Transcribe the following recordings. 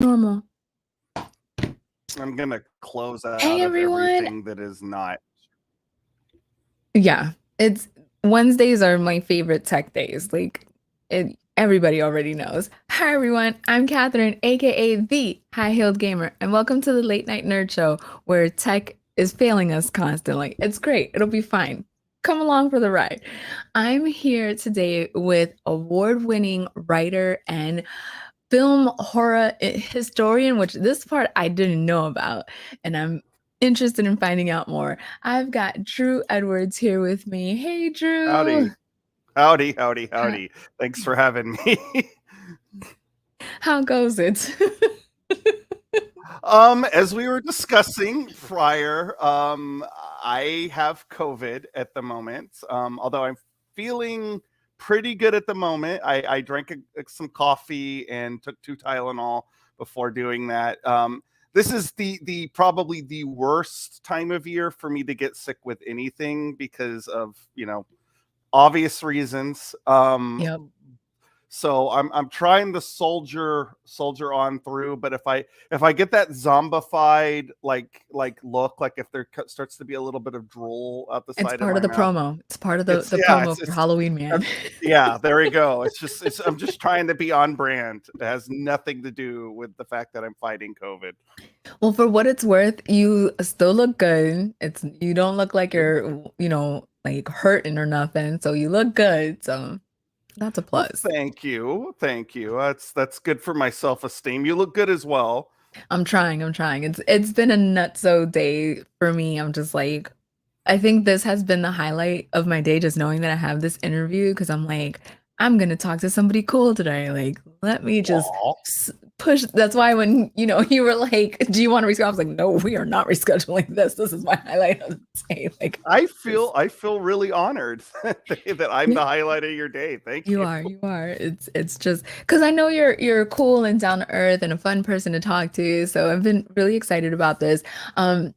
Normal. I'm gonna close out Hey of everyone. everything that is not. Yeah, it's Wednesdays are my favorite tech days. Everybody already knows. Hi everyone, I'm Catherine, aka the High Heeled Gamer, and welcome to the Late Night Nerd Show where tech is failing us constantly. It's great. It'll be fine. Come along for the ride. I'm here today with award-winning writer and film horror historian, which this part I didn't know about, and I'm interested in finding out more. I've got Drew Edwards here with me. Hey, Drew. Howdy, howdy, howdy, Ha- howdy. Thanks for having me. How goes it? As we were discussing prior, I have COVID at the moment. Although I'm feeling pretty good at the moment. I drank some coffee and took 2 Tylenol before doing that. This is the probably the worst time of year for me to get sick with anything because of obvious reasons. Yep. So I'm trying to soldier on through, but if I get that zombified like look, like if there starts to be a little bit of drool out the It's side of part of my the mouth, promo. It's part of the, it's the yeah, promo for Halloween Man. yeah, there we go. It's I'm just trying to be on brand. It has nothing to do with the fact that I'm fighting COVID. Well, for what it's worth, you still look good. You don't look like Yeah. you're like hurting or nothing. So you look good. So that's a Well, plus. thank you. That's good for my self-esteem. You look good as well. I'm trying. I'm trying. It's been a nutso day for me. I'm just like, I think this has been the highlight of my day, just knowing that I have this interview because I'm like, I'm gonna talk to somebody cool today. Like, let me just Aw. push. That's why when you were like, "Do you want to reschedule?" I was like, "No, we are not rescheduling this. This is my highlight of the day." Like, I this. feel I feel really honored that I'm Yeah, the highlight of your day. Thank you you. are. You are. It's just because I know you're cool and down to earth and a fun person to talk to. So I've been really excited about this. Um,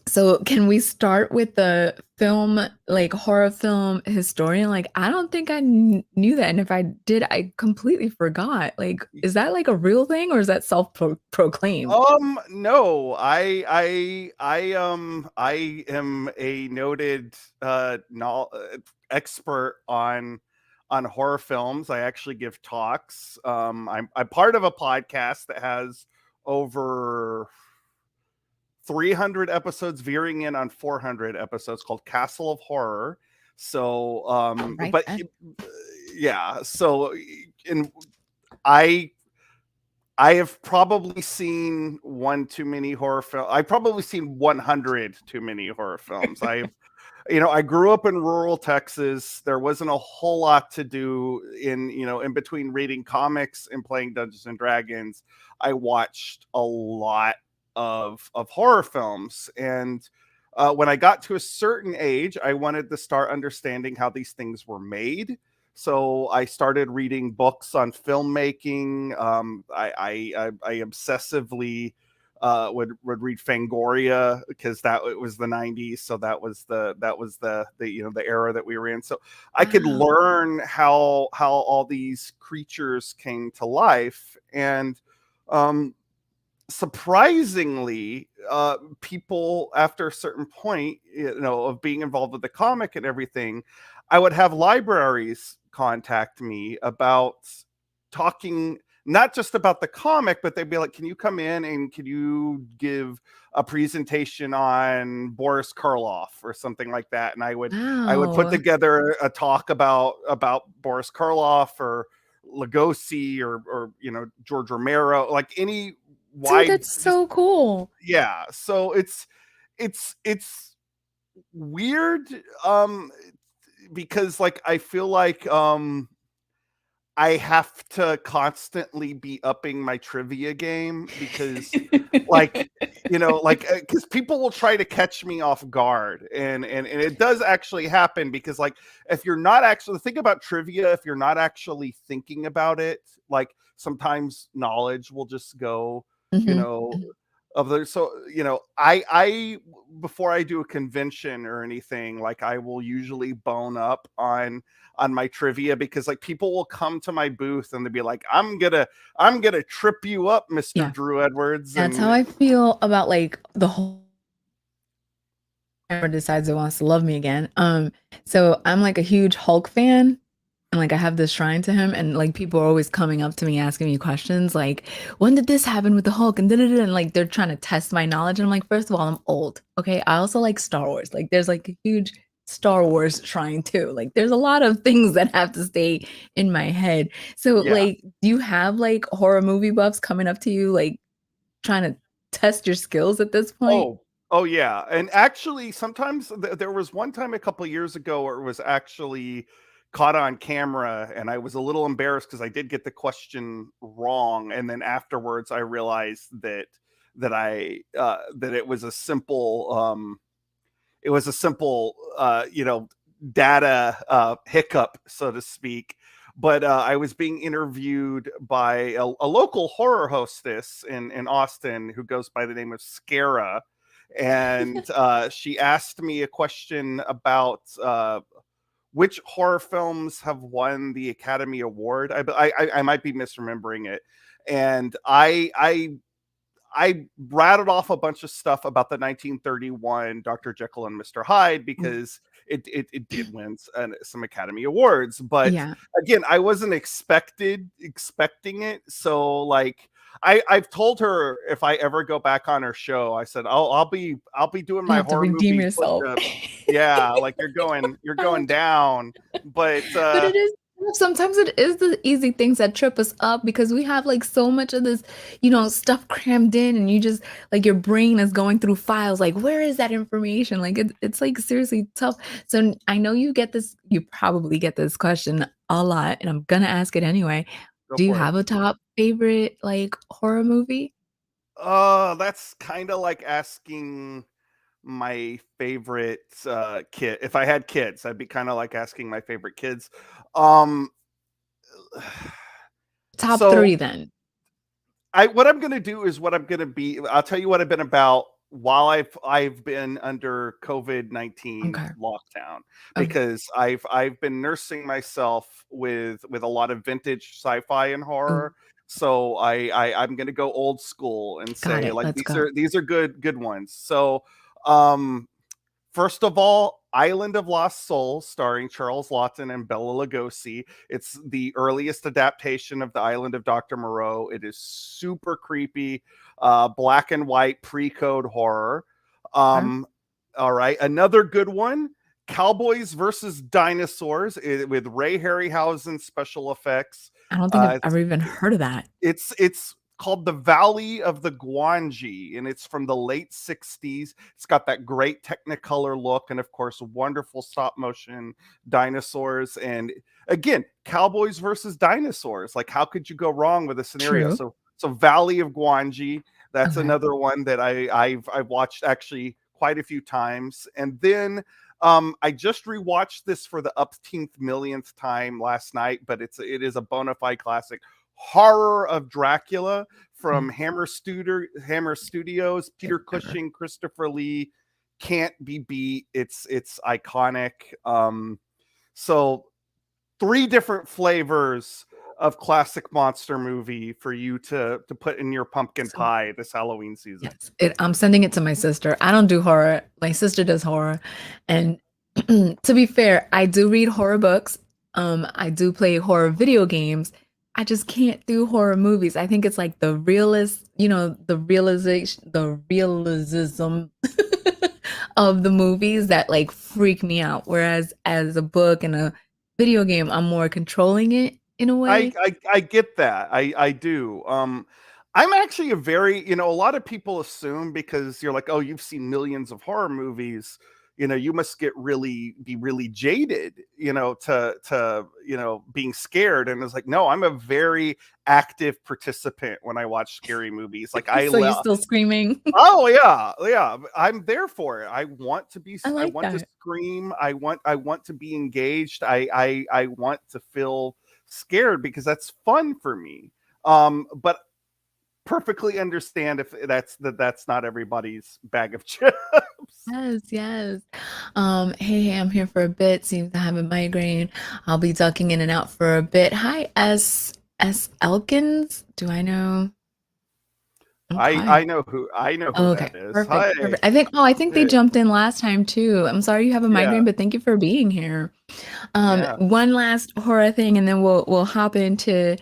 So can we start with the film, like horror film historian? Like, I don't think I knew that. And if I did, I completely forgot. Like, is that like a real thing or is that self-proclaimed? No, I am a noted expert on horror films. I actually give talks. I'm part of a podcast that has over 300 episodes, veering in on 400 episodes, called Castle of Horror. So, All right. but yeah, so and I I have probably seen one too many horror films. I've probably seen 100 too many horror films. I grew up in rural Texas. There wasn't a whole lot to do in between reading comics and playing Dungeons and Dragons. I watched a lot of horror films, and when I got to a certain age, I wanted to start understanding how these things were made. So I started reading books on filmmaking. I obsessively would read Fangoria because that it was the 90s, so that was the era that we were in. So I could Wow. learn how all these creatures came to life. And um surprisingly, people after a certain point, of being involved with the comic and everything, I would have libraries contact me about talking not just about the comic, but they'd be like, "Can you come in and can you give a presentation on Boris Karloff or something like that?" And I would put Wow. together a talk about Boris Karloff or Lugosi or George Romero, like any Dude, wide, that's just so cool. yeah. So it's weird, because like I feel like I have to constantly be upping my trivia game because like because people will try to catch me off guard, and it does actually happen because like if you're not actually think about trivia, if you're not actually thinking about it, like sometimes knowledge will just go, you Mhm, know mhm. of the so I before I do a convention or anything, like I will usually bone up on my trivia because like people will come to my booth and they'll be like, I'm gonna trip you up, Mr. Yeah, Drew Edwards. that's how And I feel about like the whole ever decides it wants to love me again. So I'm like a huge Hulk fan. And like I have this shrine to him, and like people are always coming up to me asking me questions like, when did this happen with the Hulk? And da-da-da, and like they're trying to test my knowledge. And I'm like, first of all, I'm old. Okay. I also like Star Wars. Like there's like a huge Star Wars shrine too. Like there's a lot of things that have to stay in my head. So yeah. like, do you have like horror movie buffs coming up to you, like trying to test your skills at this point? Oh yeah. And actually, sometimes there was one time a couple years ago where it was actually caught on camera, and I was a little embarrassed because I did get the question wrong, and then afterwards I realized that it was a simple data hiccup, so to speak. But I was being interviewed by a local horror hostess in Austin who goes by the name of Scara, and she asked me a question about which horror films have won the Academy Award. I might be misremembering it, and I rattled off a bunch of stuff about the 1931 Dr. Jekyll and Mr. Hyde Mm. because it did win some Academy Awards. But Yeah. again, I wasn't expecting it. So like I've told her if I ever go back on her show, I said I'll be doing You my have to horror redeem movie yourself. push-ups. Yeah, like you're going Ouch. down. But But it is sometimes it is the easy things that trip us up because we have like so much of this, stuff crammed in, and you just like your brain is going through files like where is that information? Like it's like seriously tough. So I know you probably get this question a lot, and I'm gonna ask it anyway. go Do you for it. have a top favorite like horror movie? That's kind of like asking my favorite kid. If I had kids, I'd be kind of like asking my favorite kids. Um Top so three then. I what I'm gonna do is what I'm gonna be. I'll tell you what I've been about while I've been under COVID-19 Okay. lockdown, Okay. because I've been nursing myself with a lot of vintage sci-fi and Ooh, horror. So I'm gonna go old school and got say it. like Let's these go. are good ones. So um first of all, Island of Lost Souls, starring Charles Lawton and Bela Lugosi. It's the earliest adaptation of the Island of Dr. Moreau. It is super creepy, black and white pre-code horror. Okay. Um, all right, another good one, Cowboys versus Dinosaurs, with Ray Harryhausen special effects. I don't think I've Uh, ever even heard of that. it's called The Valley of the Guanji, and it's from the late 60s. It's got that great Technicolor look, and of course, wonderful stop motion dinosaurs. And again, cowboys versus dinosaurs. Like, how could you go wrong with a scenario? True. So Valley of Guanji, that's Okay. another one that I've watched actually quite a few times. And then I just rewatched this for the upteenth millionth time last night, but it is a bona fide classic. Horror of Dracula from Mm. Hammer Studios. Peter Never. Cushing, Christopher Lee, can't be beat. It's iconic. So three different flavors of classic monster movie for you to put in your pumpkin So, pie this Halloween season. yes, I'm sending it to my sister. I don't do horror. My sister does horror. And to be fair, I do read horror books. I do play horror video games. I just can't do horror movies. I think it's like the realist, the realism of the movies that like freak me out. Whereas as a book and a video game, I'm more controlling it in a I, way. I get that. I do. I'm actually a lot of people assume because you're like, oh, you've seen millions of horror movies, you must be really jaded, to being scared. And it's like, no, I'm a very active participant when I watch scary movies. Like So you're still screaming. oh yeah, yeah. I'm there for it. I I like want to that. scream. I want to be engaged. I want to feel scared because that's fun for me. But perfectly understand if that's not everybody's bag of chips. Yes, yes. Hey, I'm here for a bit. Seems to have a migraine. I'll be ducking in and out for a bit. Hi, S Elkins. Do I know? I Okay. know who Okay. that is. Perfect. Hi. Perfect. I think they Eh, jumped in last time too. I'm sorry you have a Yeah, migraine, but thank you for being here. yeah. One last horror thing, and then we'll hop into.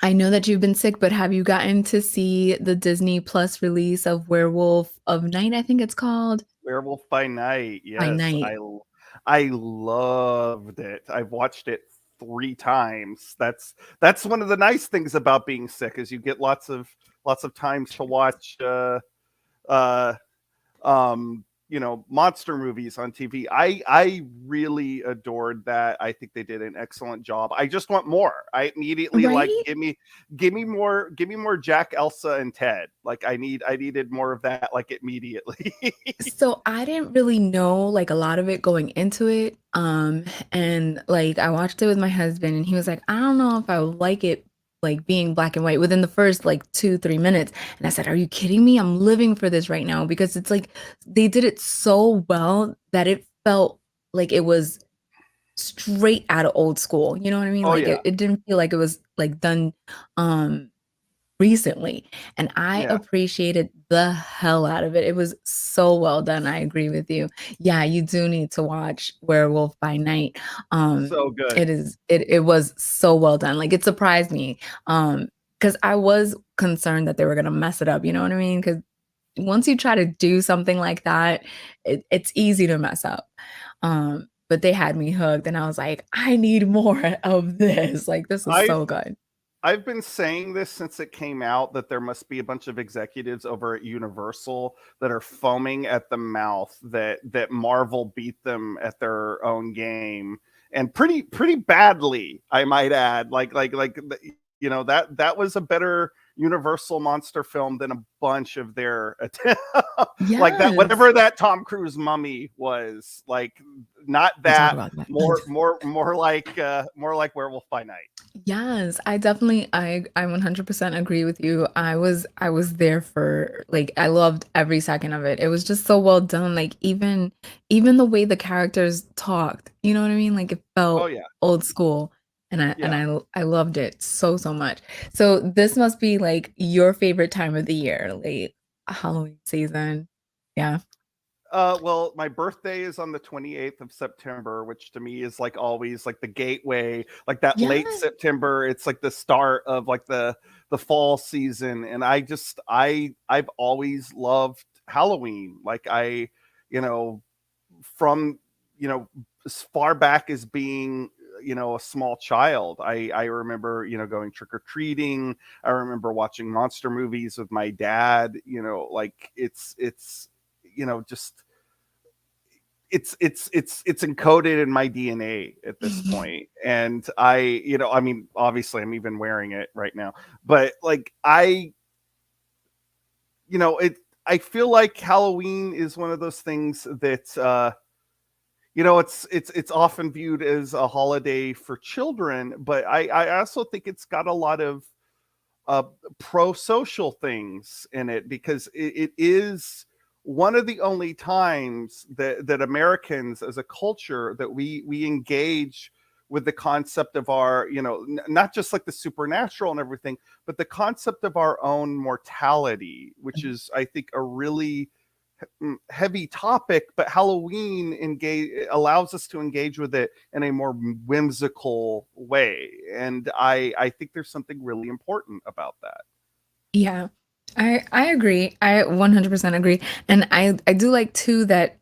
I know that you've been sick, but have you gotten to see the Disney Plus release of Werewolf of Night? I think it's called Werewolf by Night. by Yes, night. I loved it. I've watched it 3 times. That's one of the nice things about being sick is you get lots of times to watch uh monster movies on TV. I really adored that. I think they did an excellent job. I just want more. I immediately like Right? give me more Jack, Elsa, and Ted. Like I needed more of that like immediately. So I didn't really know like a lot of it going into it. And like I watched it with my husband and he was like, I don't know if I would like it like being black and white within the first like 2, 3 minutes. And I said, are you kidding me? I'm living for this right now because it's like they did it so well that it felt like it was straight out of old school. You know what I mean? Oh Like yeah. it didn't feel like it was like done um recently, and I Yeah. appreciated the hell out of it. It was so well done. I agree with you. Yeah, you do need to watch Werewolf by Night. So good. It was so well done. Like it surprised me. Because I was concerned that they were gonna mess it up, you know what I mean? Because once you try to do something like that, it's easy to mess up. But they had me hooked and I was like, I need more of this. Like this is I've so good. I've been saying this since it came out that there must be a bunch of executives over at Universal that are foaming at the mouth that Marvel beat them at their own game, and pretty badly, I might add. That was a better Universal monster film than a bunch of their like that Yes. whatever that Tom Cruise mummy was like, not We'll talk that, about that. more like Werewolf by Night. Yes, I 100% agree with you. I was there for like I loved every second of it. It was just so well done. Like even the way the characters talked, you know what I mean? Like it Oh felt yeah. old school and Yeah. I loved it so much. So this must be like your favorite time of the year, like Halloween season. Yeah. Well, my birthday is on the 28th of September, which to me is like always like the gateway, like that late Yeah. September. It's like the start of like the fall season, and I've always loved Halloween. Like you know, from as far back as being a small child, I remember going trick or treating. I remember watching monster movies with my dad. Like it's just it's encoded in my DNA at this point. And I mean, obviously I'm even wearing it right now, but like it I feel like Halloween is one of those things that it's often viewed as a holiday for children, but I also think it's got a lot of uh, pro-social things in it, because it is one of the only times that Americans as a culture that we engage with the concept of our, not just like the supernatural and everything, but the concept of our own mortality, which is, I think, a really heavy topic. But Halloween allows us to engage with it in a more whimsical way, and I think there's something really important about that. Yeah, I agree. I 100% agree. And I do like too that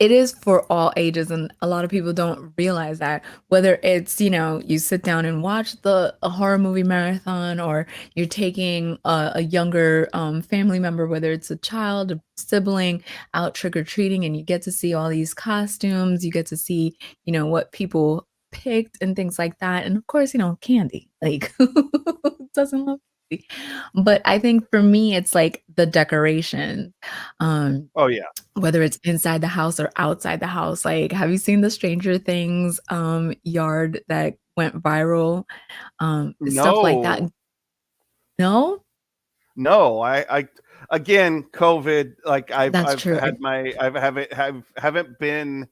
it is for all ages and a lot of people don't realize that whether it's, you sit down and watch the a horror movie marathon or you're taking a younger family member, whether it's a child, a sibling out trick or treating and you get to see all these costumes, you get to see, what people picked and things like that. And of course, candy. Like who doesn't love But I think for me, it's like the decoration. Um, Oh yeah. whether it's inside the house or outside the house. Like, have you seen the Stranger Things yard that went viral? Stuff like that. No, No? no. I again, COVID. Like That's I've true. had my haven't been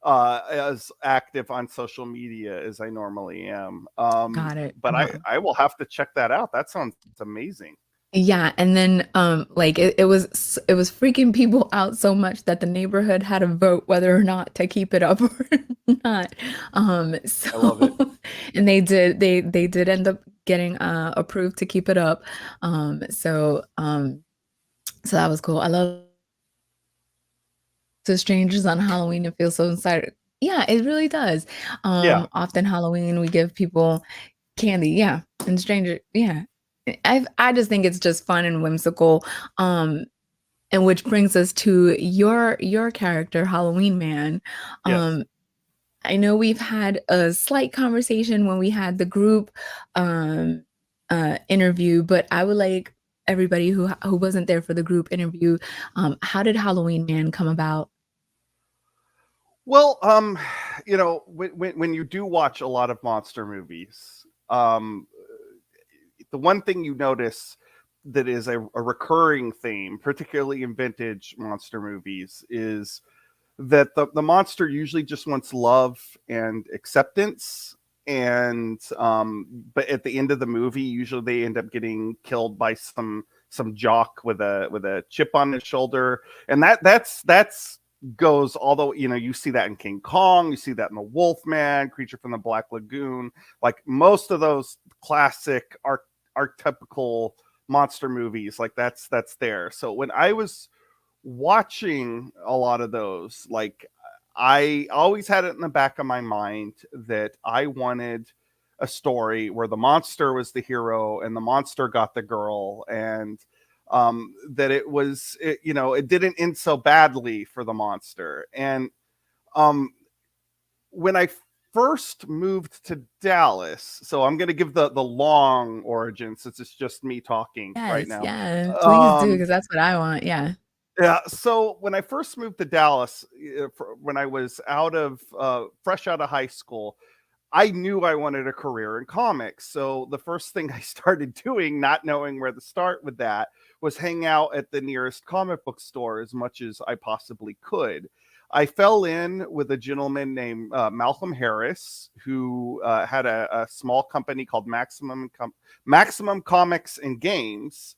as active on social media as I normally am. Got it. But I will have to check that out. That sounds amazing. Yeah, and then like it was freaking people out so much that the neighborhood had to vote whether or not to keep it up or not. I love it. So and they did end up getting approved to keep it up. So that was cool. I love to strangers on Halloween. It feels so inspired. Yeah, it really does. Yeah. Often Halloween we give people candy, yeah, and stranger, yeah. I just think it's just fun and whimsical. Um, and which brings us to your character, Halloween Man. Yes. Um, I know we've had a slight conversation when we had the group um interview, but I would like everybody who wasn't there for the group interview, how did Halloween Man come about? Well, when you do watch a lot of monster movies, the one thing you notice that is a recurring theme, particularly in vintage monster movies, is that the monster usually just wants love and acceptance. And but at the end of the movie, usually they end up getting killed by some jock with a chip on his shoulder, and that's goes although you see that in King Kong, you see that in the Wolfman, Creature from the Black Lagoon, like most of those classic archetypical monster movies, like that's there. So when I was watching a lot of those, like I always had it in the back of my mind that I wanted a story where the monster was the hero and the monster got the girl, and that it didn't end so badly for the monster. And um, when I first moved to Dallas, so I'm going to give the long origin since it's just me talking right Yes, now. yeah, please do, Um, because that's what I want. Yeah. yeah. So when I first moved to Dallas, when I was fresh out of high school, I knew I wanted a career in comics. So the first thing I started doing, not knowing where to start with that, was hang out at the nearest comic book store as much as I possibly could. I fell in with a gentleman named Malcolm Harris, who had a small company called Maximum Comics and Games,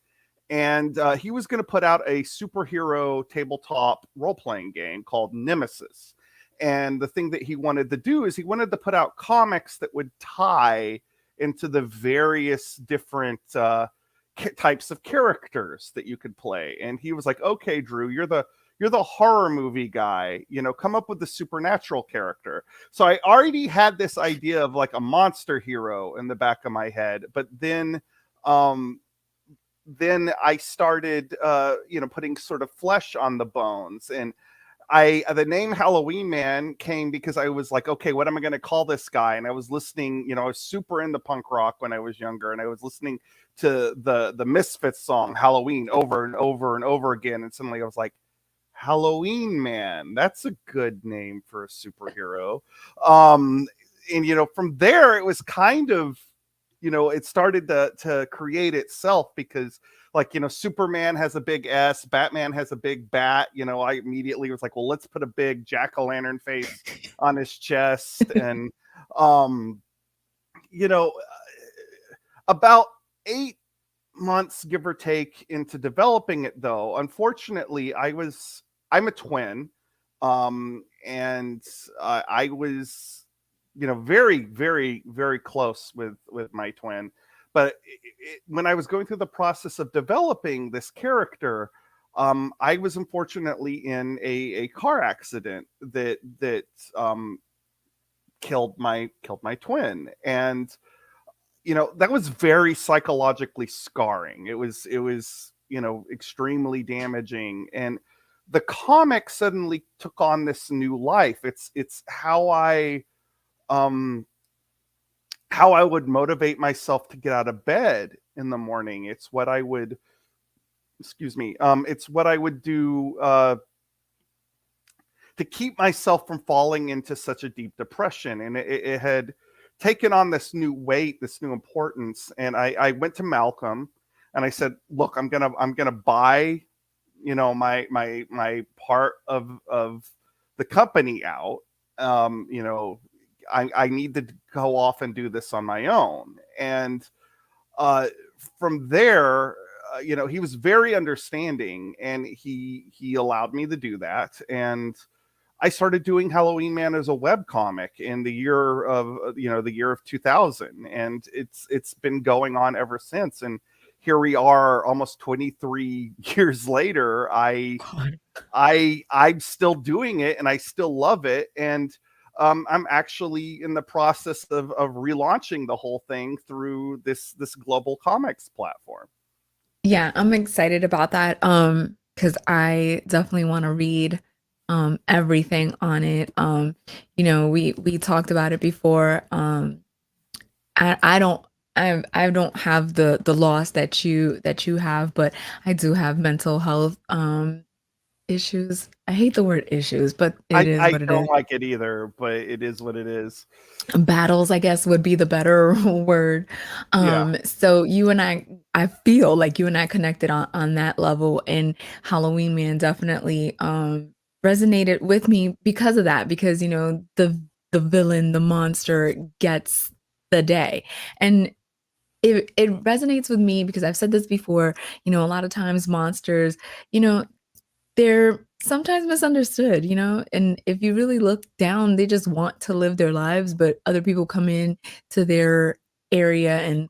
and he was going to put out a superhero tabletop role playing game called Nemesis. And the thing that he wanted to do is he wanted to put out comics that would tie into the various different types of characters that you could play. And he was like, "Okay, Drew, you're the horror movie guy. Come up with the supernatural character." So I already had this idea of like a monster hero in the back of my head, but um, then I started, putting sort of flesh on the bones. And the name Halloween Man came because I was like, okay, what am I going to call this guy? And I was listening, I was super into punk rock when I was younger, and I was listening to the Misfits song Halloween over and over and over again. And suddenly I was like, Halloween Man, that's a good name for a superhero. Um, and from there it was kind of, it started to create itself, because like Superman has a big S, Batman has a big bat. I immediately was like, well, let's put a big jack-o'-lantern face on his chest. And um you know about 8 months, give or take, into developing it, though, unfortunately, I'm a twin. And I was very, very, very close with my twin. But when I was going through the process of developing this character, I was unfortunately in a car accident that killed my twin. And that was very psychologically scarring. It was extremely damaging. And the comic suddenly took on this new life. It's um how I would motivate myself to get out of bed in the morning. It's what I would, excuse me, it's what I would do to keep myself from falling into such a deep depression. And it had taken on this new weight, this new importance. And I went to Malcolm and I said, look, I'm gonna buy, my part of the company out. You know, I need to go off and do this on my own. And uh, from there, he was very understanding, and he allowed me to do that. And I started doing Halloween Man as a web comic in the year of 2000, and it's been going on ever since. And here we are, almost 23 years later. God. I'm still doing it, and I still love it. And I'm actually in the process of relaunching the whole thing through this global comics platform. Yeah, I'm excited about that. Because I definitely want to read everything on it. We talked about it before. I don't I don't have the loss that you have, but I do have mental health issues. I hate the word issues, but it is I what it don't is. like it either, but it is what it is. Battles, I guess, would be the better word. Yeah. So you and I feel like you and I connected on that level, and Halloween Man definitely resonated with me because of that, because the villain, the monster gets the day. And it resonates with me because I've said this before, a lot of times monsters, you know, they're sometimes misunderstood, and if you really look down, they just want to live their lives, but other people come in to their area and,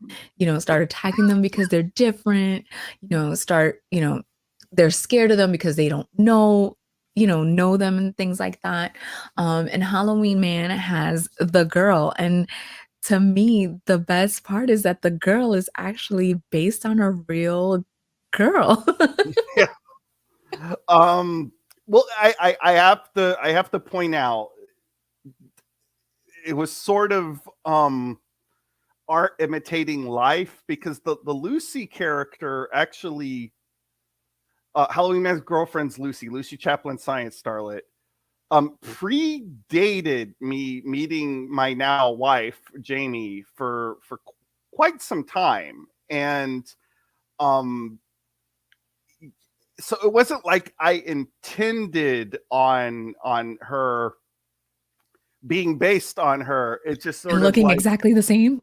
start attacking them because they're different, they're scared of them because they don't know them and things like that. And Halloween Man has the girl. And to me, the best part is that the girl is actually based on a real girl. Yeah. Um, well, I have to point out, it was sort of art imitating life, because the Lucy character actually, Halloween Man's girlfriend's Lucy Chaplin, science starlet, predated me meeting my now wife Jamie for quite some time. And um so it wasn't like I intended on her being based on her. It's just And sort of looking like exactly the same.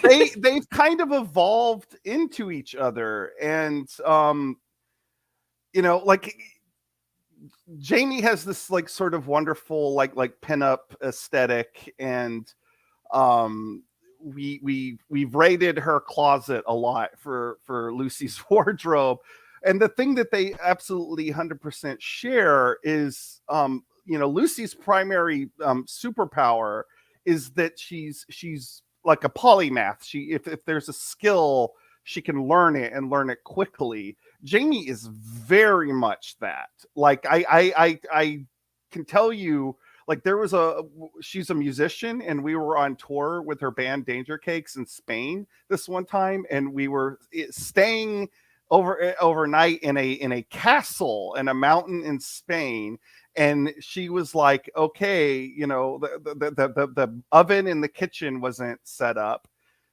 they've kind of evolved into each other. And like, Jamie has this like sort of wonderful like pinup aesthetic. And um we've raided her closet a lot for Lucy's wardrobe. And the thing that they absolutely 100% share is, Lucy's primary superpower is that she's like a polymath. If there's a skill, she can learn it, and learn it quickly. Jamie is very much that. Like, I can tell you, like, she's a musician, and we were on tour with her band Danger Cakes in Spain this one time, and we were staying overnight in a castle in a mountain in Spain. And she was like, okay, the oven in the kitchen wasn't set up,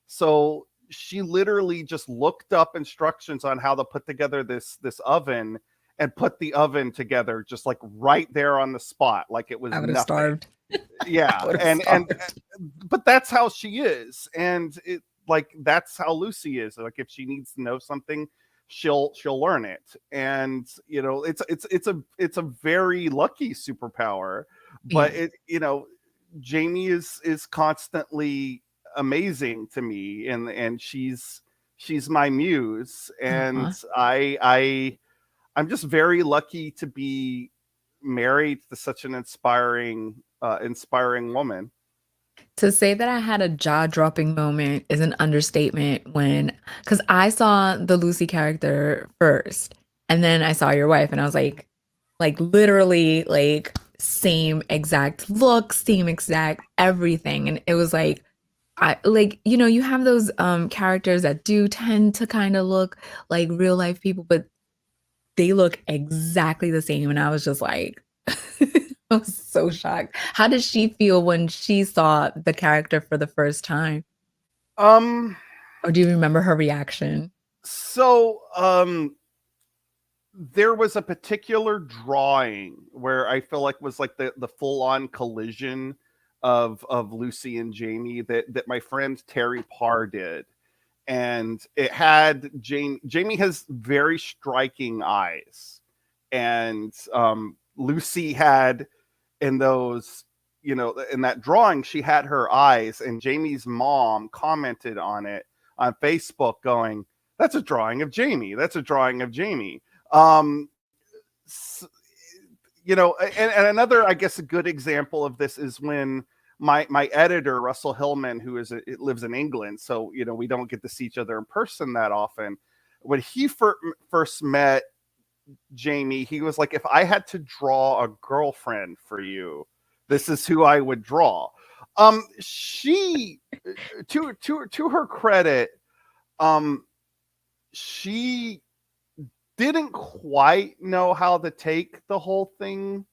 so she literally just looked up instructions on how to put together this oven, and put the oven together just like right there on the spot, like it was I would have nothing. starved. I Yeah. would have And starved. but that's how she is. And that's how Lucy is. Like, if she needs to know something, she'll learn it. And it's a very lucky superpower. But Yeah. Jamie is constantly amazing to me, and she's my muse. And Uh-huh. I'm just very lucky to be married to such an inspiring woman. To say that I had a jaw-dropping moment is an understatement, because I saw the Lucy character first, and then I saw your wife, and I was like literally like same exact look, same exact everything. And it was like I like, you have those characters that do tend to kind of look like real life people, but they look exactly the same. And I was just like, I was so shocked. How did she feel when she saw the character for the first time? Um, Or do you remember her reaction? so there was a particular drawing where I feel like was like the full on collision of Lucy and Jamie that my friend Terry Parr did, and it had Jamie has very striking eyes, and Lucy had in those, in that drawing, she had her eyes, and Jamie's mom commented on it on Facebook going, that's a drawing of Jamie, that's a drawing of Jamie. um and another, I guess, a good example of this is when my editor Russell Hillman, who it lives in England, so we don't get to see each other in person that often. When he first met Jamie, he was like, if I had to draw a girlfriend for you, this is who I would draw. She, to her credit, um, she didn't quite know how to take the whole thing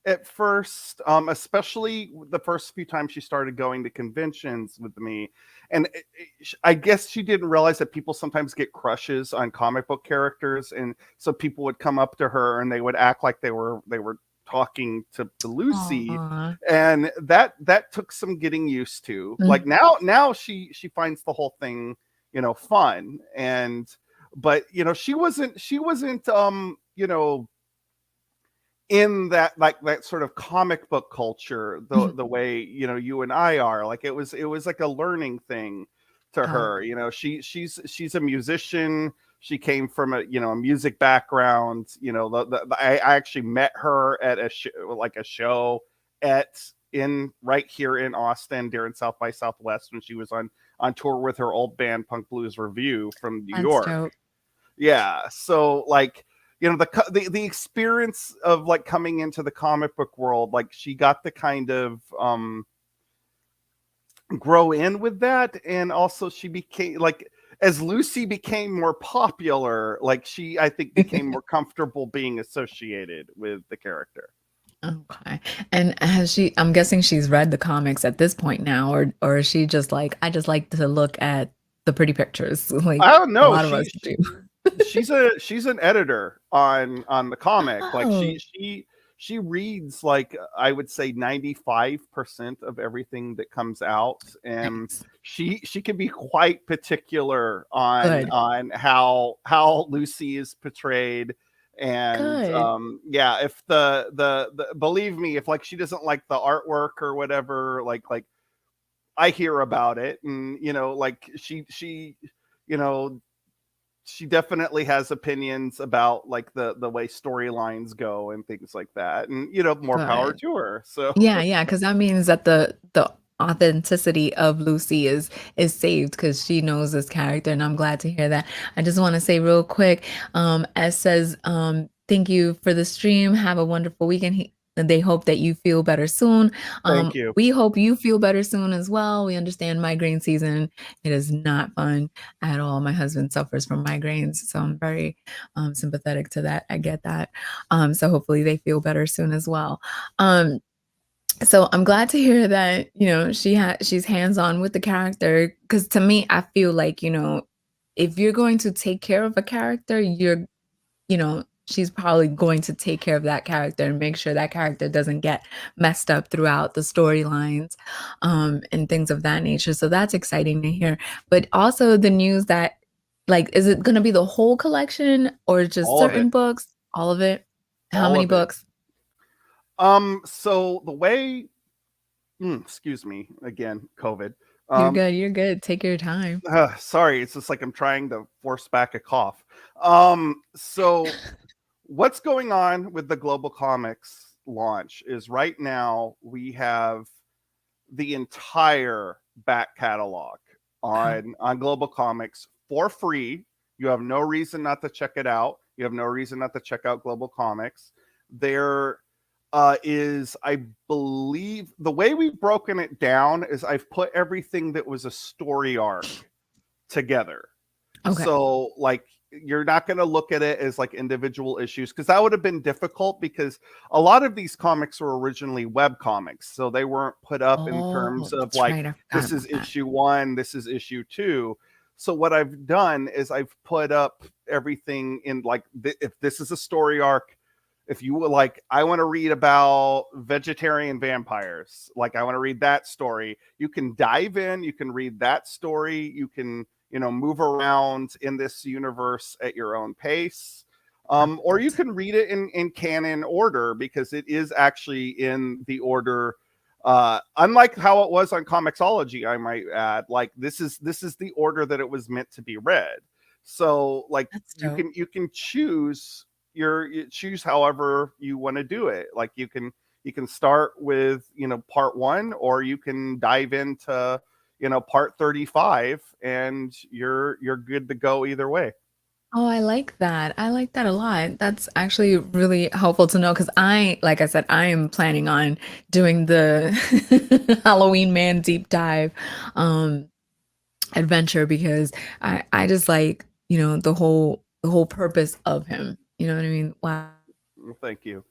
at first, especially the first few times she started going to conventions with me. And I guess she didn't realize that people sometimes get crushes on comic book characters, and so people would come up to her and they would act like they were talking to Lucy, Aw. and that took some getting used to. Like now she finds the whole thing, fun. And but she wasn't in that, like, that sort of comic book culture the way you and I are. Like, it was like a learning thing to Oh, her. She's a musician. She came from a music background. I actually met her at a show at in right here in Austin during South by Southwest when she was on tour with her old band Punk Blues Review from New that's York. dope. Yeah, so like, the experience of like coming into the comic book world, like she got to kind of grow in with that. And also she became like, as Lucy became more popular, like she, I think, became more comfortable being associated with the character. Okay. And I'm guessing she's read the comics at this point now, or is she just like, I just like to look at the pretty pictures, like I don't a know. lot of She, us she do. she's an editor on the comic. Like Oh, she reads, like, I would say 95% of everything that comes out, and nice. she can be quite particular on Good. how Lucy is portrayed. And Good. yeah, if the believe me, if like she doesn't like the artwork or whatever, like I hear about it. And like you know she definitely has opinions about like the way storylines go and things like that. And more power Good. to her. So Yeah, yeah, because that means that the authenticity of Lucy is saved because she knows this character, and I'm glad to hear that. I just want to say real quick, as says, thank you for the stream. Have a wonderful weekend. And they hope that you feel better soon. thank you. We hope you feel better soon as well. We understand migraine season. It is not fun at all. My husband suffers from migraines, so I'm very sympathetic to that. I get that. So hopefully they feel better soon as well. Um, so I'm glad to hear that, she's hands-on with the character. Because to me, I feel like, if you're going to take care of a character, she's probably going to take care of that character and make sure that character doesn't get messed up throughout the storylines, and things of that nature. So that's exciting to hear. But also the news that, like, is it gonna be the whole collection or just All of it. certain books? All of it? How All many of it. books? So the way, excuse me again, COVID. You're Um good, you're good. Take your time. Sorry, it's just like I'm trying to force back a cough. So what's going on with the Global Comics launch is right now we have the entire back catalog Wow. on Global Comics for free. You have no reason not to check it out. You have no reason not to check out Global Comics. They're is I believe the way we've broken it down is I've put everything that was a story arc together. Okay. So like you're not going to look at it as like individual issues because that would have been difficult because a lot of these comics were originally web comics. So they weren't put up in terms Oh, of that's like right. I forgot this about is that. issue 1, this is issue 2. So what I've done is I've put up everything in like if this is a story arc, if you would like I want to read about vegetarian vampires, like I want to read that story, you can dive in, you can read that story, you can move around in this universe at your own pace. Or you Perfect. can read it in canon order because it is actually in the order. Unlike how it was on Comixology, I might add, like this is the order that it was meant to be read. So like That's you dope. can choose you choose however you want to do it. Like you can start with part 1, or you can dive into part 35, and you're good to go either way. Oh, I like that. I like that a lot. That's actually really helpful to know because like I said, I am planning on doing the Halloween Man deep dive um adventure because I just like, the whole purpose of him. You know what I mean? Wow. Well, thank you.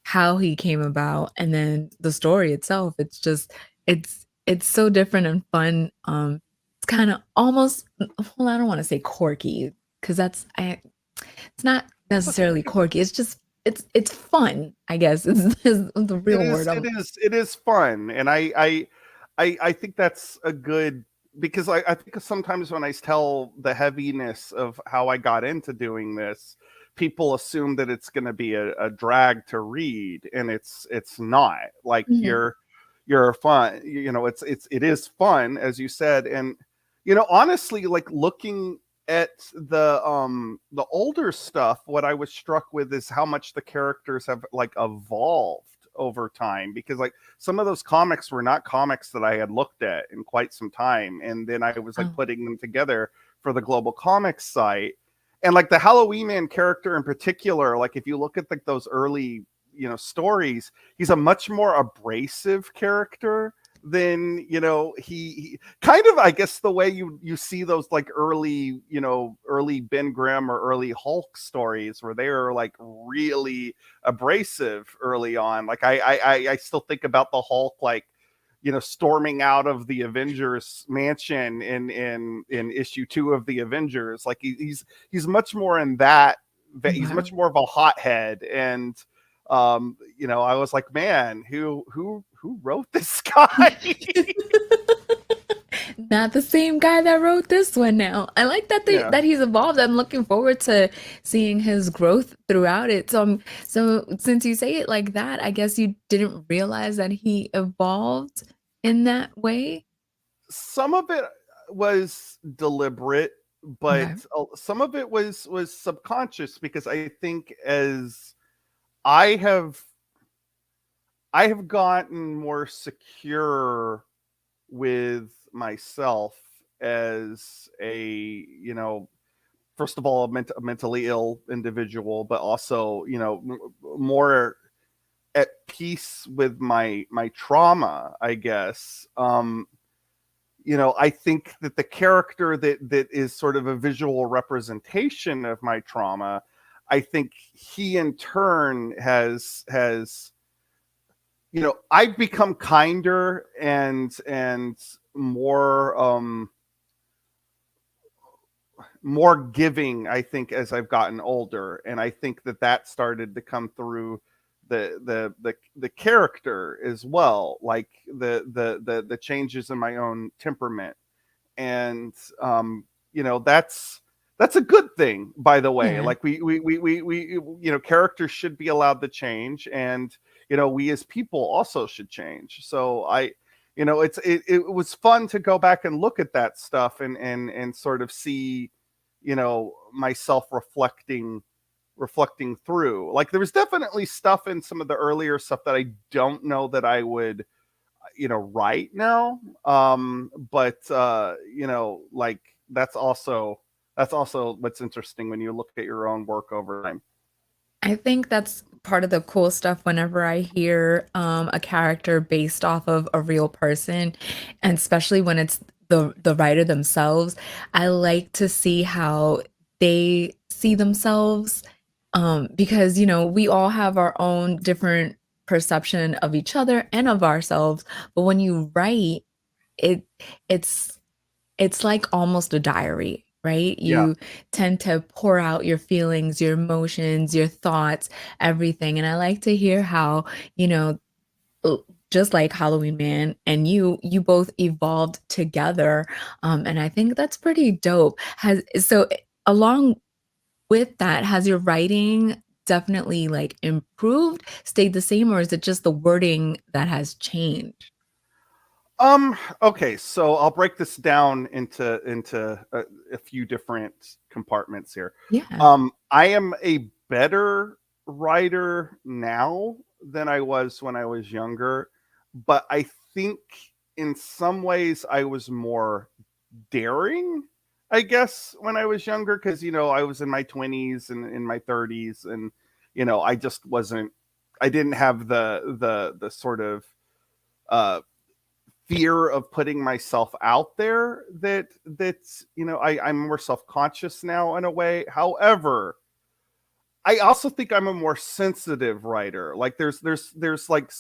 How he came about and then the story itself. It's so different and fun. It's kind of almost well, I don't want to say quirky because it's not necessarily quirky. It's just it's fun, I guess. Is the It real is word. it is it is fun, and I think that's a good, because I think sometimes when I tell the heaviness of how I got into doing this, people assume that it's going to be a drag to read, and it's not. Like Mhm. you're fun, it is fun, as you said. And honestly, like looking at the older stuff, what I was struck with is how much the characters have like evolved over time, because like some of those comics were not comics that I had looked at in quite some time, and then I was like Oh, putting them together for the Global Comics site. And like the Halloween Man character in particular, like if you look at like those early stories, he's a much more abrasive character than he kind of, I guess, the way you see those like early Ben Grimm or early Hulk stories where they are like really abrasive early on. Like I still think about the Hulk, like storming out of the Avengers mansion in issue 2 of the Avengers. Like he's much more in that. He's wow. much more of a hothead. And I was like, man, who wrote this guy? Not the same guy that wrote this one now. I like that Yeah. that he's evolved. I'm looking forward to seeing his growth throughout it. So since you say it like that, I guess you didn't realize that he evolved in that way. Some of it was deliberate, but Okay. some of it was subconscious, because I think as I have I have gotten more secure with myself as a, first of all, a mentally ill individual, but also, more at peace with my trauma, I guess. I think that the character that is sort of a visual representation of my trauma, I think he in turn has I've become kinder and more giving, I think, as I've gotten older. And I think that started to come through the character as well, like the changes in my own temperament. And that's a good thing, by the way. Yeah. Like characters should be allowed to change, and we as people also should change. So it was fun to go back and look at that stuff and sort of see myself reflecting through. Like there was definitely stuff in some of the earlier stuff that I don't know that I would right now. But like that's also what's interesting when you look at your own work over time. I think that's part of the cool stuff whenever I hear a character based off of a real person, and especially when it's the writer themselves. I like to see how they see themselves, because we all have our own different perception of each other and of ourselves. But when you write, it it's it's like almost a diary, right? Yeah. You tend to pour out your feelings, your emotions, your thoughts, everything. And I like to hear how, you know, uh, just like Halloween Man and you both evolved together. And I think that's pretty dope. Has so along with that, has your writing definitely like improved, stayed the same, or is it just the wording that has changed? Okay, so I'll break this down into a few different compartments here. Yeah. I am a better writer now than I was when I was younger, but I think in some ways I was more daring, I guess, when I was younger, because I was in my 20s and in my 30s, and I just wasn't. I didn't have the sort of uh fear of putting myself out there that's I'm more self-conscious now in a way. However, I also think I'm a more sensitive writer. Like there's like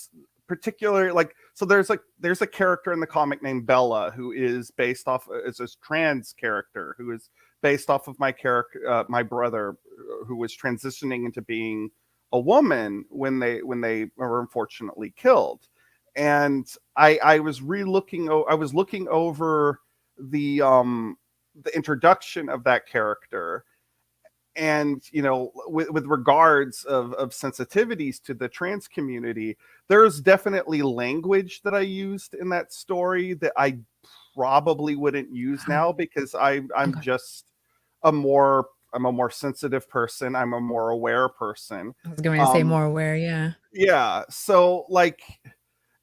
particular, like, so there's a character in the comic named Bella who is based off, is a trans character who is based off of my character, my brother, who was transitioning into being a woman when they were unfortunately killed. And I was I was looking over the introduction of that character, and with regards of sensitivities to the trans community, there's definitely language that I used in that story that I probably wouldn't use Wow. now, because I'm Okay. just I'm a more sensitive person, I'm a more aware person. I was going to say um more aware, yeah. yeah, so like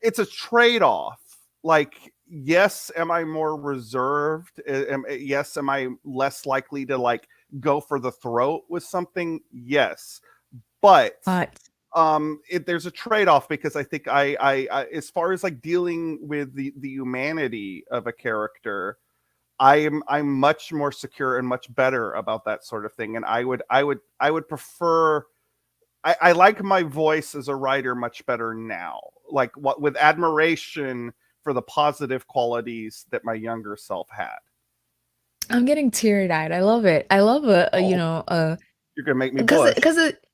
it's a trade-off. Like, yes, am I more reserved? Yes, am I less likely to like go for the throat with something? Yes, but But there's a trade-off, because I think I as far as like dealing with the humanity of a character, I'm much more secure and much better about that sort of thing. And I would prefer, I like my voice as a writer much better now, like what with admiration for the positive qualities that my younger self had. I'm getting teary-eyed. I love it. I love Oh, you're gonna make me because blush. because it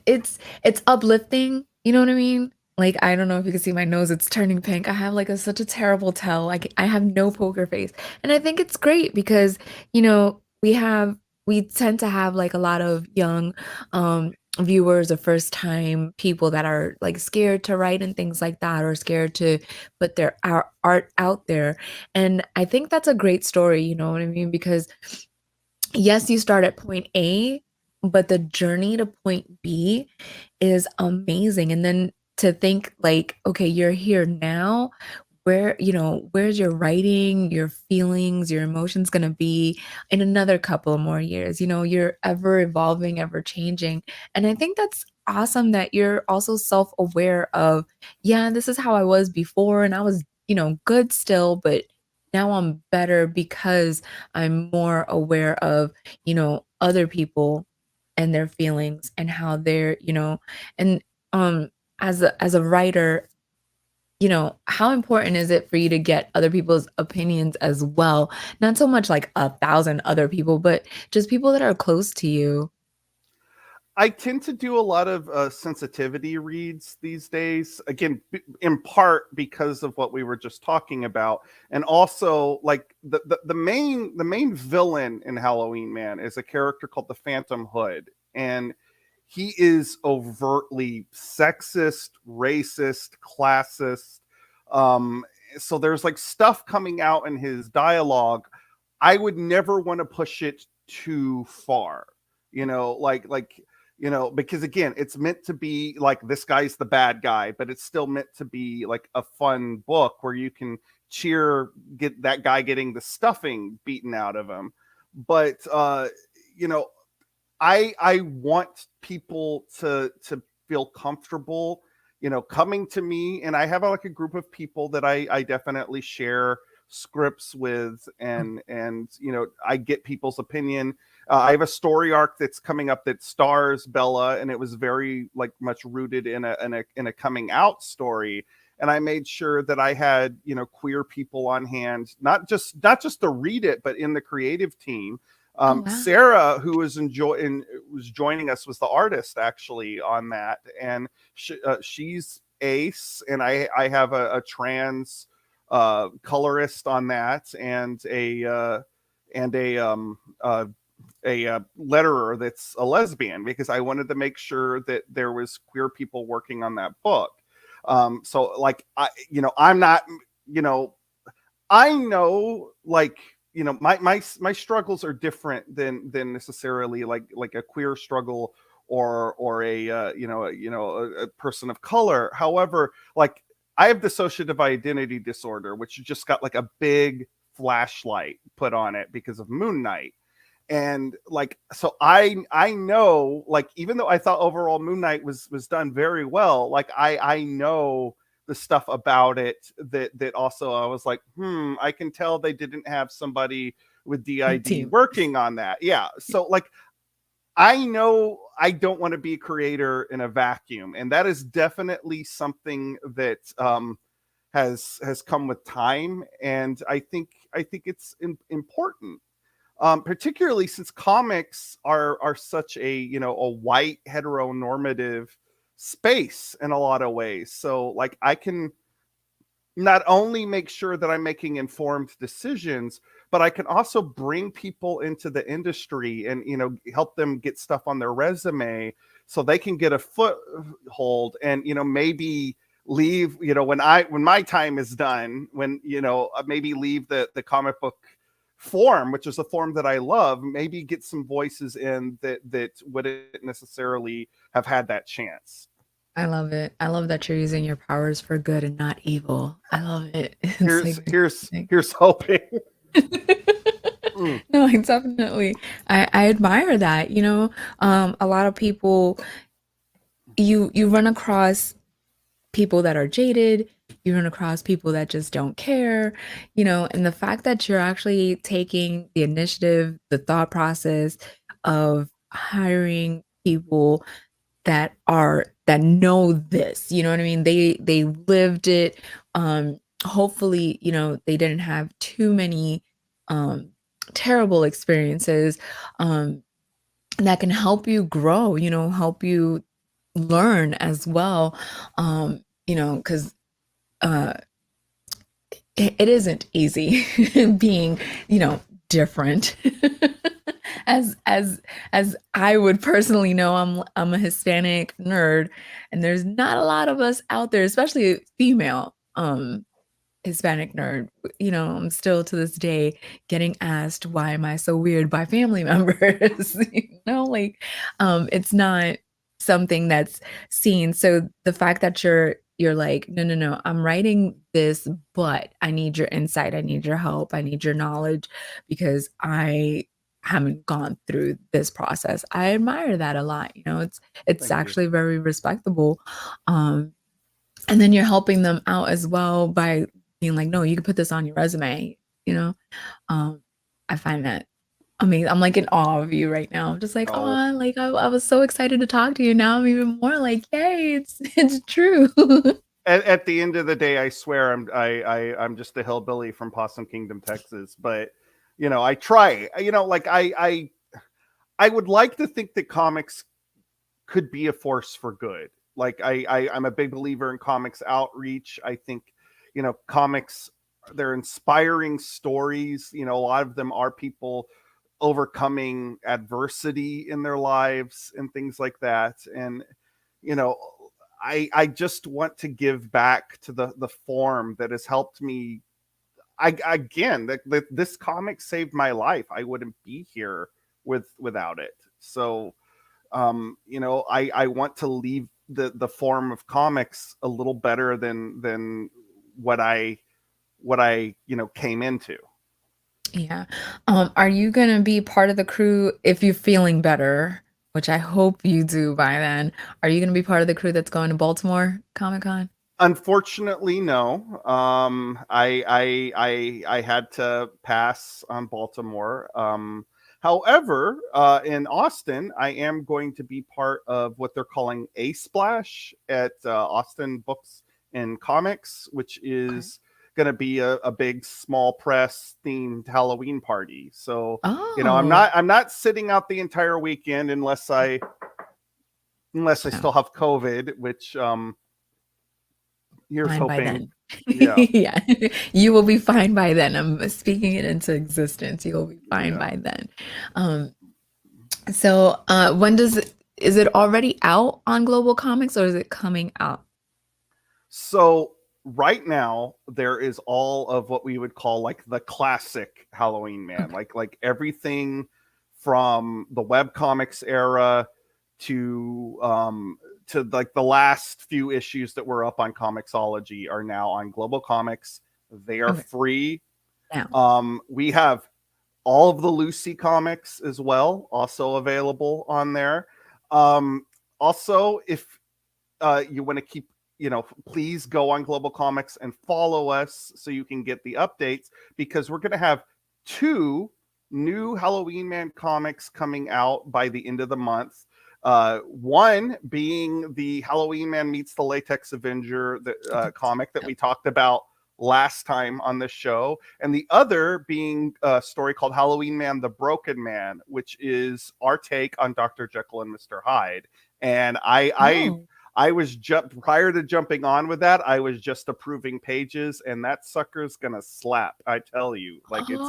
it's uplifting, you know what I mean? Like, I don't know if you can see my nose, it's turning pink. I have like such a terrible tell. Like, I have no poker face. And I think it's great because, we tend to have like a lot of young viewers or first time people that are like scared to write and things like that, or scared to put their art out there. And I think that's a great story, you know what I mean? Because yes, you start at point A, but the journey to point B is amazing. And then to think like, okay, you're here now. Where's your writing, your feelings, your emotions gonna be in another couple more years? You're ever evolving, ever changing. And I think that's awesome that you're also self-aware of, yeah, this is how I was before, and I was, good still, but now I'm better because I'm more aware of, other people and their feelings and how and um as a writer, how important is it for you to get other people's opinions as well? Not so much like 1,000 other people, but just people that are close to you. I tend to do a lot of sensitivity reads these days. Again, in part because of what we were just talking about, and also like the main villain in Halloween Man is a character called the Phantom Hood, and he is overtly sexist, racist, classist. Um, so there's like stuff coming out in his dialogue. I would never want to push it too far. Because again, it's meant to be like this guy's the bad guy, but it's still meant to be like a fun book where you can get that guy getting the stuffing beaten out of him. But you know I want people to feel comfortable, coming to me, and I have like a group of people that I definitely share scripts with, and I get people's opinion. I have a story arc that's coming up that stars Bella, and it was very like much rooted in a coming out story. And I made sure that I had queer people on hand, not just to read it, but in the creative team. Oh wow. Sarah, who was joining us, was the artist actually on that, and she's ace. And I have a trans colorist on that, and a letterer that's a lesbian, because I wanted to make sure that there was queer people working on that book. So like I'm not, I know, like, my struggles are different than necessarily like a queer struggle, or a person of color. However, like, I have dissociative identity disorder, which just got like a big flashlight put on it because of Moon Knight. And like, so I know, like, even though I thought overall Moon Knight was done very well, like I know the stuff about it that also I was like, I can tell they didn't have somebody with DID Team. working on that. Yeah. So like, I know I don't want to be a creator in a vacuum, and that is definitely something that has come with time. And I think it's important, particularly since comics are such a white heteronormative space in a lot of ways. So like, I can not only make sure that I'm making informed decisions, but I can also bring people into the industry and help them get stuff on their resume so they can get a foothold, and maybe leave, when my time is done, when maybe leave the comic book form, which is a form that I love, maybe get some voices in that wouldn't necessarily have had that chance. I love it. I love that you're using your powers for good and not evil. I love it. It's Here's like here's here's hoping. Mm, no, I definitely I admire that. A lot of people, you run across people that are jaded, you run across people that just don't care, and the fact that you're actually taking the initiative, the thought process of hiring people that know this, you know what I mean? They lived it. Hopefully, they didn't have too many um terrible experiences that can help you grow, help you learn as well. Because uh it isn't easy being, different. As I would personally know, I'm a Hispanic nerd, and there's not a lot of us out there, especially female Hispanic nerd. I'm still to this day getting asked why am I so weird by family members. Like it's not something that's seen. So the fact that you're like, no, no, no, I'm writing this, but I need your insight, I need your help, I need your knowledge because I haven't gone through this process. I admire that a lot. It's thank you. actually very respectable. Um, and then you're helping them out as well by being like, no, you can put this on your resume, you know? Um, I find that, I mean, I'm like in awe of you right now. I'm just like, Oh, oh, like I was so excited to talk to you. Now I'm even more like, yay, it's true. at the end of the day, I swear I'm just a hillbilly from Possum Kingdom, Texas. But I try. Like, I would like to think that comics could be a force for good. Like, I'm a big believer in comics outreach. I think comics, they're inspiring stories. A lot of them are people overcoming adversity in their lives and things like that. And you know I just want to give back to the form that has helped me. Again, this comic saved my life. I wouldn't be here without it. So I want to leave the form of comics a little better than what I came into. Yeah. Are you gonna be part of the crew if you're feeling better? which I hope you do by then. Are you going to be part of the crew that's going to Baltimore Comic Con? Unfortunately, no. I had to pass on Baltimore. However, in Austin, I am going to be part of what they're calling A Splash at Austin Books and Comics, which Okay. is going to be a big small press themed Halloween party. So, Oh, I'm not sitting out the entire weekend unless I no, still have COVID, which here's fine by hoping. then. Yeah, Yeah, you will be fine by then. I'm speaking it into existence. You will be fine yeah. by then. Um, so when is it already out on Global Comics or is it coming out? So right now there is all of what we would call like the classic Halloween Man, Okay. like everything from the web comics era to like the last few issues that were up on Comixology are now on Global Comics. They are Okay. free. Now. We have all of the Lucy comics as well, also available on there. Also, if you want to keep, please go on Global Comics and follow us so you can get the updates because we're going to have two new Halloween Man comics coming out by the end of the month. One being the Halloween Man meets the Latex Avenger, the comic that we talked about last time on the show, and the other being a story called Halloween Man the Broken Man, which is our take on Dr. Jekyll and Mr. Hyde. And Oh. I was prior to jumping on with that, I was just approving pages, and that sucker's gonna slap. I tell you, like it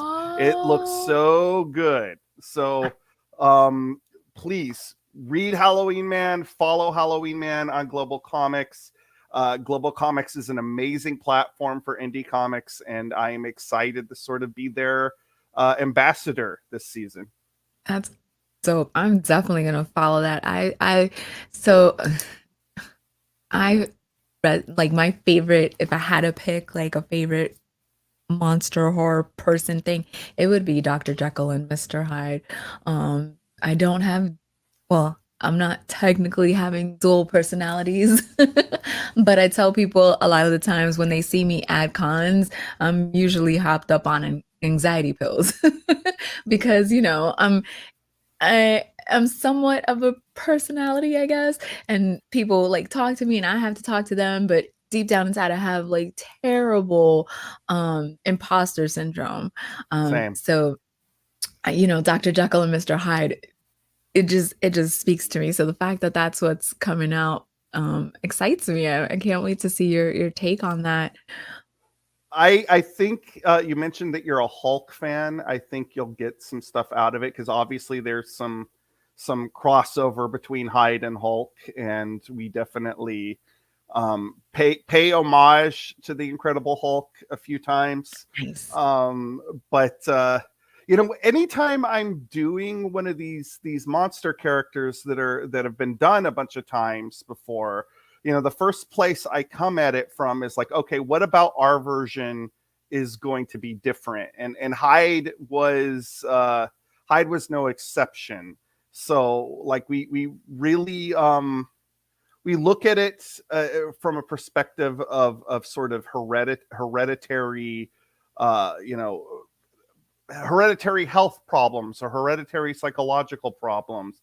looks Oh. so good. So, um, please read Halloween Man, follow Halloween Man on Global Comics. Global Comics is an amazing platform for indie comics, and I am excited to sort of be their ambassador this season. That's dope. I'm definitely gonna follow that. So I read like my favorite, if I had to pick like a favorite monster horror person thing, it would be Dr. Jekyll and Mr. Hyde. I don't have, well, I'm not technically having dual personalities, but I tell people a lot of the times when they see me at cons, I'm usually hopped up on anxiety pills because, I am somewhat of a personality, I guess, and people like talk to me and I have to talk to them, but deep down inside I have like terrible imposter syndrome. Same. So Dr. Jekyll and Mr. Hyde, it just speaks to me. So the fact that that's what's coming out excites me. I can't wait to see your take on that. I think you mentioned that you're a Hulk fan. I think you'll get some stuff out of it because obviously there's some crossover between Hyde and Hulk, and we definitely pay homage to the Incredible Hulk a few times. Nice. But anytime I'm doing one of these monster characters that have been done a bunch of times before, the first place I come at it from is like, okay, what about our version is going to be different? And Hyde was no exception. So like we really we look at it from a perspective of sort of hereditary you know hereditary health problems or hereditary psychological problems.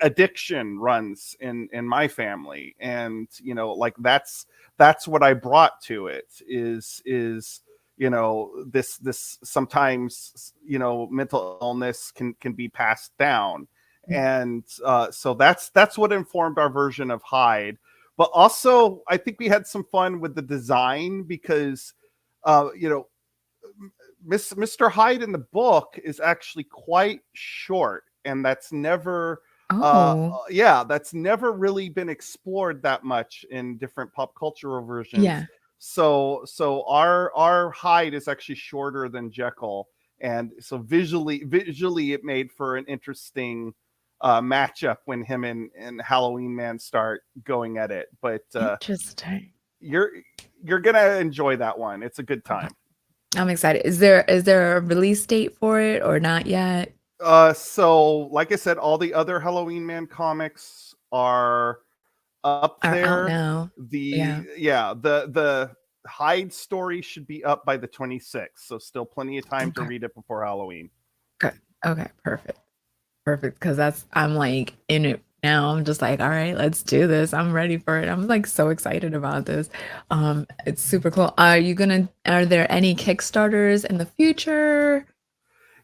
Addiction runs in my family, and like that's what I brought to it. Is this sometimes mental illness can be passed down, and so that's what informed our version of Hyde. But also, I think we had some fun with the design because uh, you know Mr. Hyde in the book is actually quite short, and Oh, that's never really been explored that much in different pop cultural versions. yeah. So our Hyde is actually shorter than Jekyll, and so visually it made for an interesting matchup when him and Halloween Man start going at it. But Interesting. you're you're gonna enjoy that one. It's a good Okay. time. I'm excited. Is there a release date for it or not yet? So like I said, all the other Halloween Man comics are up Are out there. now. Yeah. The Hyde story should be up by the 26th, so still plenty of time to Okay. read it before Halloween. Good. Okay. Perfect. Perfect. Because I'm like in it now. I'm just like, all right, let's do this. I'm ready for it. I'm like so excited about this. It's super cool. Are there any Kickstarters in the future?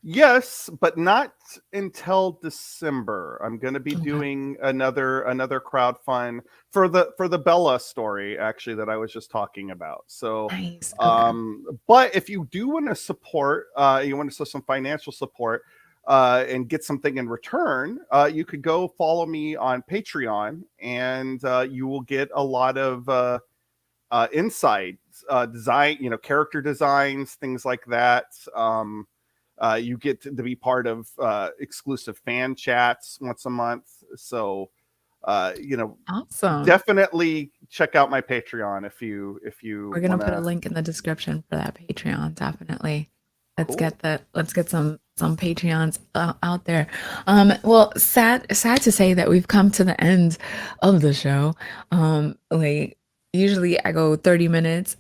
Yes, but not until December. I'm going to be Okay. doing another crowd fund for the Bella story actually that I was just talking about. So Nice. Okay. but if you do want to support you want to show some financial support and get something in return, you could go follow me on Patreon and you will get a lot of insights, design, character designs, things like that. You get to be part of exclusive fan chats once a month. So, Awesome. definitely check out my Patreon if you We're gonna want put a to. link in the description for that Patreon, definitely. Let's Cool. get that. Let's get some Patreons out there. Well, sad to say that we've come to the end of the show. Like usually I go 30 minutes.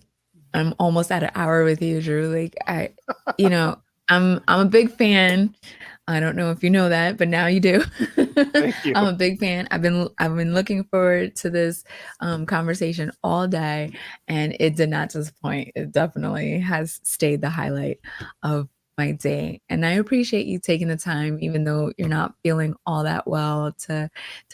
I'm almost at an hour with you, Drew. Like you know, I'm a big fan. I don't know if you know that, but now you do. Thank you. I'm a big fan. I've been looking forward to this conversation all day, and it did not disappoint. It definitely has stayed the highlight of my day, and I appreciate you taking the time, even though you're not feeling all that well, to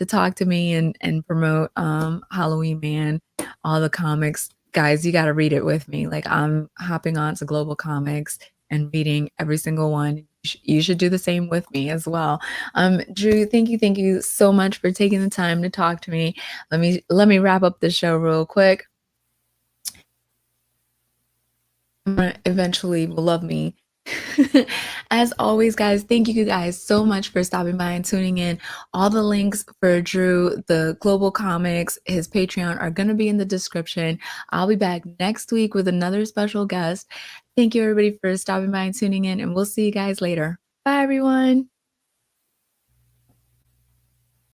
talk to me and promote Halloween Man, all the comics. Guys, you got to read it with me. Like I'm hopping on to Global Comics and reading every single one. You should do the same with me as well. Drew, thank you so much for taking the time to talk to me. Let me wrap up the show real quick. Eventually will love me. As always, guys, thank you guys so much for stopping by and tuning in. All the links for Drew, the Global Comics, his Patreon are going to be in the description. I'll be back next week with another special guest. Thank you, everybody, for stopping by and tuning in, and we'll see you guys later. Bye, everyone.